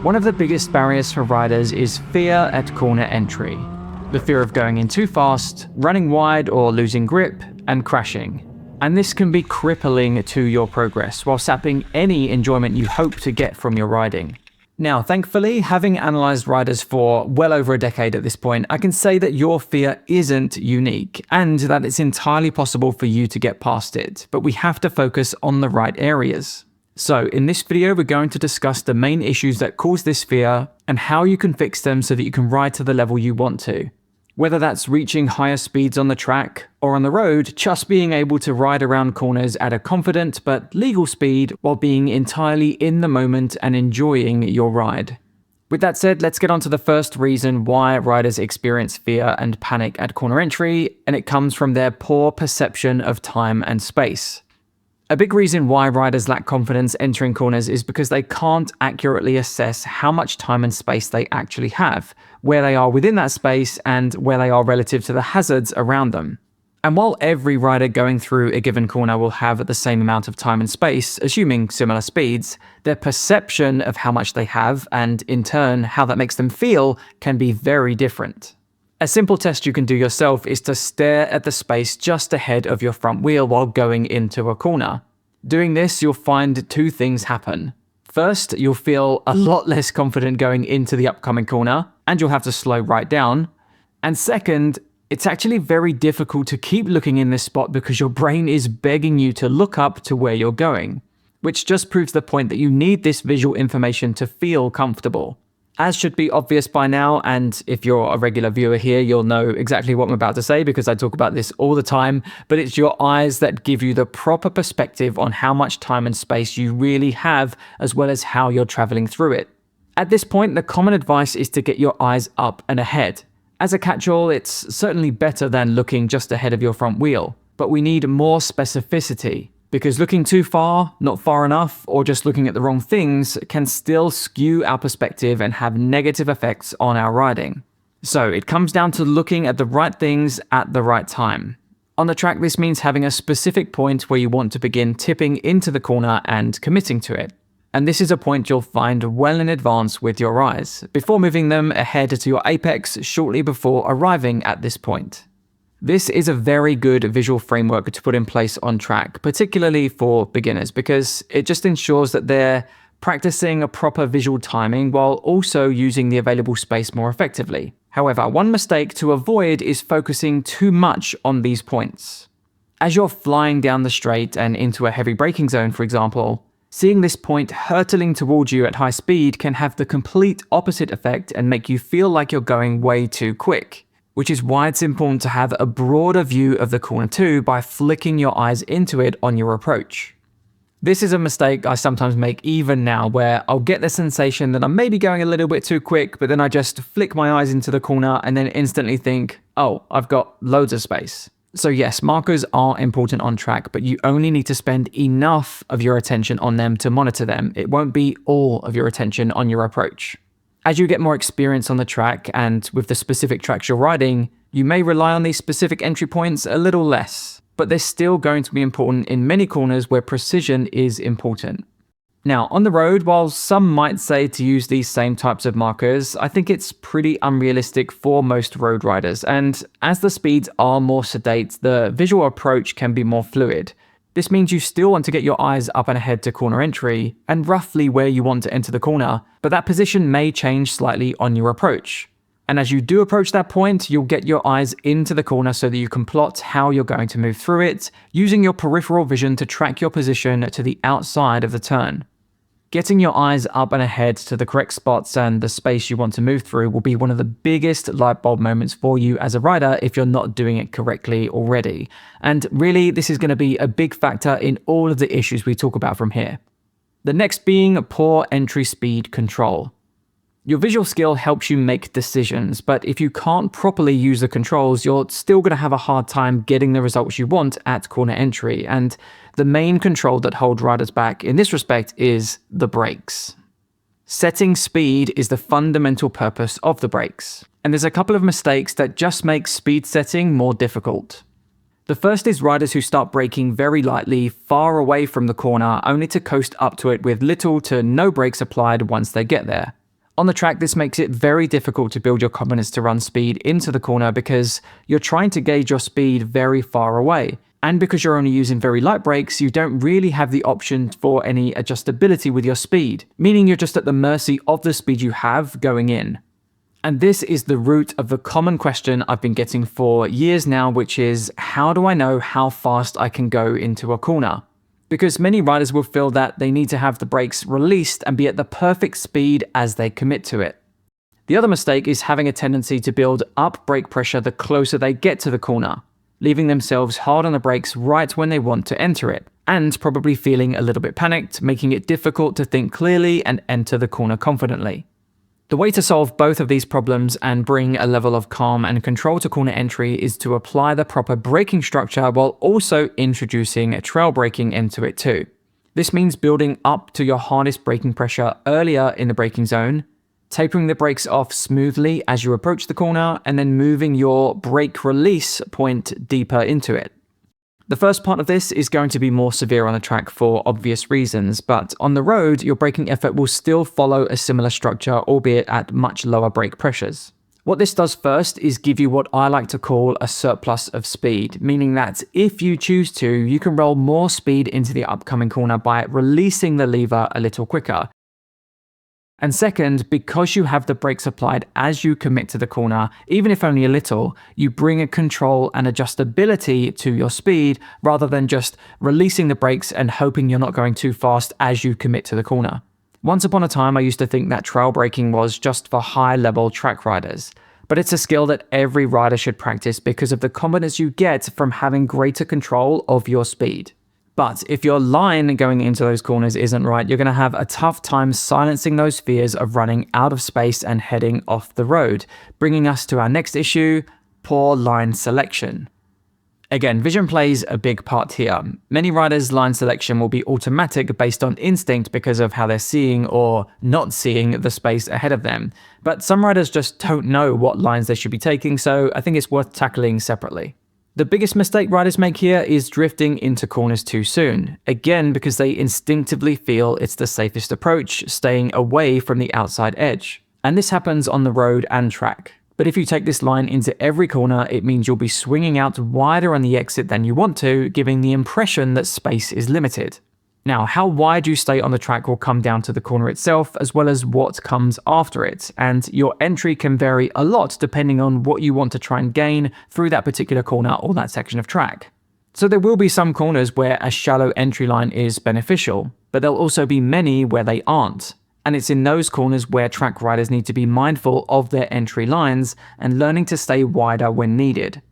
One of the biggest barriers for riders is fear at corner entry. The fear of going in too fast, running wide or losing grip, and crashing. And this can be crippling to your progress while sapping any enjoyment you hope to get from your riding. Now, thankfully, having analysed riders for well over a decade at this point, I can say that your fear isn't unique and that it's entirely possible for you to get past it, but we have to focus on the right areas. So in this video, we're going to discuss the main issues that cause this fear and how you can fix them so that you can ride to the level you want to. Whether that's reaching higher speeds on the track or on the road, just being able to ride around corners at a confident but legal speed while being entirely in the moment and enjoying your ride. With that said, let's get on to the first reason why riders experience fear and panic at corner entry, and it comes from their poor perception of time and space. A big reason why riders lack confidence entering corners is because they can't accurately assess how much time and space they actually have, where they are within that space, and where they are relative to the hazards around them. And while every rider going through a given corner will have the same amount of time and space, assuming similar speeds, their perception of how much they have, and in turn how that makes them feel, can be very different. A simple test you can do yourself is to stare at the space just ahead of your front wheel while going into a corner. Doing this, you'll find two things happen. First, you'll feel a lot less confident going into the upcoming corner, and you'll have to slow right down. And second, it's actually very difficult to keep looking in this spot because your brain is begging you to look up to where you're going, which just proves the point that you need this visual information to feel comfortable. As should be obvious by now, and if you're a regular viewer here, you'll know exactly what I'm about to say because I talk about this all the time, but it's your eyes that give you the proper perspective on how much time and space you really have, as well as how you're traveling through it. At this point, the common advice is to get your eyes up and ahead. As a catch-all, it's certainly better than looking just ahead of your front wheel, but we need more specificity. Because looking too far, not far enough, or just looking at the wrong things can still skew our perspective and have negative effects on our riding. So it comes down to looking at the right things at the right time. On the track, this means having a specific point where you want to begin tipping into the corner and committing to it. And this is a point you'll find well in advance with your eyes, before moving them ahead to your apex shortly before arriving at this point. This is a very good visual framework to put in place on track, particularly for beginners, because it just ensures that they're practicing a proper visual timing while also using the available space more effectively. However, one mistake to avoid is focusing too much on these points. As you're flying down the straight and into a heavy braking zone, for example, seeing this point hurtling towards you at high speed can have the complete opposite effect and make you feel like you're going way too quick. Which is why it's important to have a broader view of the corner too by flicking your eyes into it on your approach. This is a mistake I sometimes make even now, where I'll get the sensation that I'm maybe going a little bit too quick, but then I just flick my eyes into the corner and then instantly think, oh, I've got loads of space. So yes, markers are important on track, but you only need to spend enough of your attention on them to monitor them. It won't be all of your attention on your approach. As you get more experience on the track and with the specific tracks you're riding, you may rely on these specific entry points a little less, but they're still going to be important in many corners where precision is important. Now, on the road, while some might say to use these same types of markers, I think it's pretty unrealistic for most road riders, and as the speeds are more sedate, the visual approach can be more fluid. This means you still want to get your eyes up and ahead to corner entry and roughly where you want to enter the corner, but that position may change slightly on your approach. And as you do approach that point, you'll get your eyes into the corner so that you can plot how you're going to move through it, using your peripheral vision to track your position to the outside of the turn. Getting your eyes up and ahead to the correct spots and the space you want to move through will be one of the biggest light bulb moments for you as a rider if you're not doing it correctly already. And really, this is going to be a big factor in all of the issues we talk about from here. The next being poor entry speed control. Your visual skill helps you make decisions, but if you can't properly use the controls, you're still going to have a hard time getting the results you want at corner entry, and the main control that holds riders back in this respect is the brakes. Setting speed is the fundamental purpose of the brakes, and there's a couple of mistakes that just make speed setting more difficult. The first is riders who start braking very lightly, far away from the corner, only to coast up to it with little to no brakes applied once they get there. On the track, this makes it very difficult to build your confidence to run speed into the corner because you're trying to gauge your speed very far away. And because you're only using very light brakes, you don't really have the option for any adjustability with your speed, meaning you're just at the mercy of the speed you have going in. And this is the root of the common question I've been getting for years now, which is, how do I know how fast I can go into a corner? Because many riders will feel that they need to have the brakes released and be at the perfect speed as they commit to it. The other mistake is having a tendency to build up brake pressure the closer they get to the corner, leaving themselves hard on the brakes right when they want to enter it, and probably feeling a little bit panicked, making it difficult to think clearly and enter the corner confidently. The way to solve both of these problems and bring a level of calm and control to corner entry is to apply the proper braking structure while also introducing trail braking into it too. This means building up to your hardest braking pressure earlier in the braking zone, tapering the brakes off smoothly as you approach the corner, and then moving your brake release point deeper into it. The first part of this is going to be more severe on the track for obvious reasons, but on the road, your braking effort will still follow a similar structure, albeit at much lower brake pressures. What this does first is give you what I like to call a surplus of speed, meaning that if you choose to, you can roll more speed into the upcoming corner by releasing the lever a little quicker. And second, because you have the brakes applied as you commit to the corner, even if only a little, you bring a control and adjustability to your speed rather than just releasing the brakes and hoping you're not going too fast as you commit to the corner. Once upon a time, I used to think that trail braking was just for high-level track riders, but it's a skill that every rider should practice because of the confidence you get from having greater control of your speed. But if your line going into those corners isn't right, you're going to have a tough time silencing those fears of running out of space and heading off the road, bringing us to our next issue, poor line selection. Again, vision plays a big part here. Many riders' line selection will be automatic based on instinct because of how they're seeing or not seeing the space ahead of them. But some riders just don't know what lines they should be taking, so I think it's worth tackling separately. The biggest mistake riders make here is drifting into corners too soon, again because they instinctively feel it's the safest approach, staying away from the outside edge. And this happens on the road and track. But if you take this line into every corner, it means you'll be swinging out wider on the exit than you want to, giving the impression that space is limited. Now, how wide you stay on the track will come down to the corner itself, as well as what comes after it, and your entry can vary a lot depending on what you want to try and gain through that particular corner or that section of track. So there will be some corners where a shallow entry line is beneficial, but there'll also be many where they aren't. And it's in those corners where track riders need to be mindful of their entry lines and learning to stay wider when needed.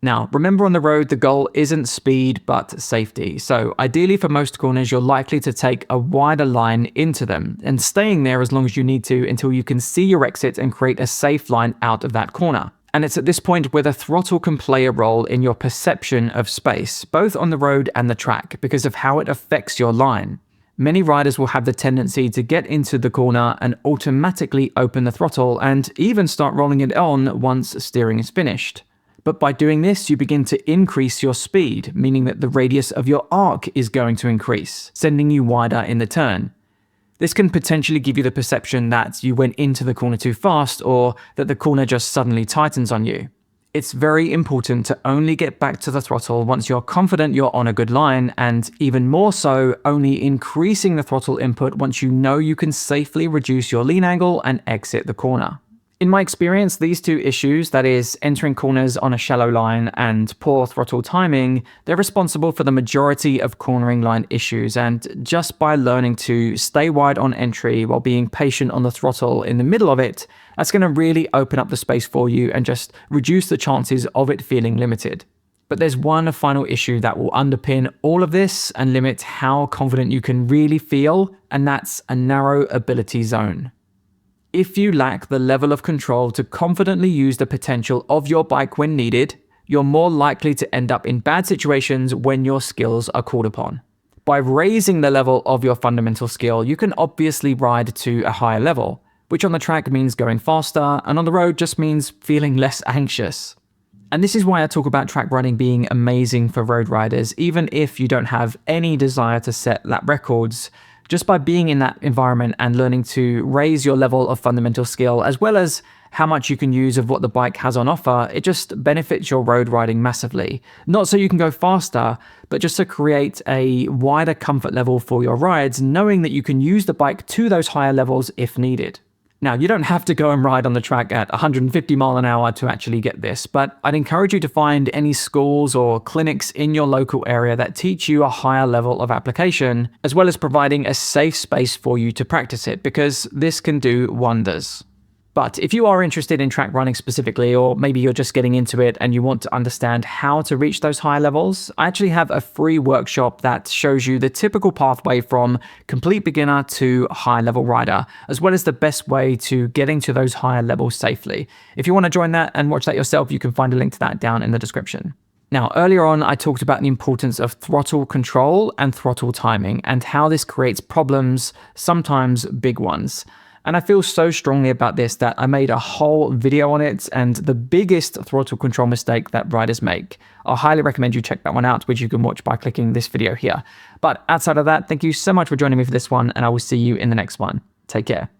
Now, remember on the road, the goal isn't speed, but safety. So ideally for most corners, you're likely to take a wider line into them and staying there as long as you need to until you can see your exit and create a safe line out of that corner. And it's at this point where the throttle can play a role in your perception of space, both on the road and the track, because of how it affects your line. Many riders will have the tendency to get into the corner and automatically open the throttle and even start rolling it on once steering is finished. But by doing this, you begin to increase your speed, meaning that the radius of your arc is going to increase, sending you wider in the turn. This can potentially give you the perception that you went into the corner too fast or that the corner just suddenly tightens on you. It's very important to only get back to the throttle once you're confident you're on a good line, and even more so, only increasing the throttle input once you know you can safely reduce your lean angle and exit the corner. In my experience, these two issues, that is, entering corners on a shallow line and poor throttle timing, they're responsible for the majority of cornering line issues, and just by learning to stay wide on entry while being patient on the throttle in the middle of it, that's going to really open up the space for you and just reduce the chances of it feeling limited. But there's one final issue that will underpin all of this and limit how confident you can really feel, and that's a narrow ability zone. If you lack the level of control to confidently use the potential of your bike when needed, you're more likely to end up in bad situations when your skills are called upon. By raising the level of your fundamental skill, you can obviously ride to a higher level, which on the track means going faster, and on the road just means feeling less anxious. And this is why I talk about track riding being amazing for road riders, even if you don't have any desire to set lap records. Just by being in that environment and learning to raise your level of fundamental skill, as well as how much you can use of what the bike has on offer, it just benefits your road riding massively. Not so you can go faster, but just to create a wider comfort level for your rides, knowing that you can use the bike to those higher levels if needed. Now, you don't have to go and ride on the track at 150 mile an hour to actually get this, but I'd encourage you to find any schools or clinics in your local area that teach you a higher level of application, as well as providing a safe space for you to practice it, because this can do wonders. But if you are interested in track running specifically, or maybe you're just getting into it and you want to understand how to reach those higher levels, I actually have a free workshop that shows you the typical pathway from complete beginner to high level rider, as well as the best way to getting to those higher levels safely. If you want to join that and watch that yourself, you can find a link to that down in the description. Now, earlier on, I talked about the importance of throttle control and throttle timing and how this creates problems, sometimes big ones. And I feel so strongly about this that I made a whole video on it and the biggest throttle control mistake that riders make. I highly recommend you check that one out, which you can watch by clicking this video here. But outside of that, thank you so much for joining me for this one, and I will see you in the next one. Take care.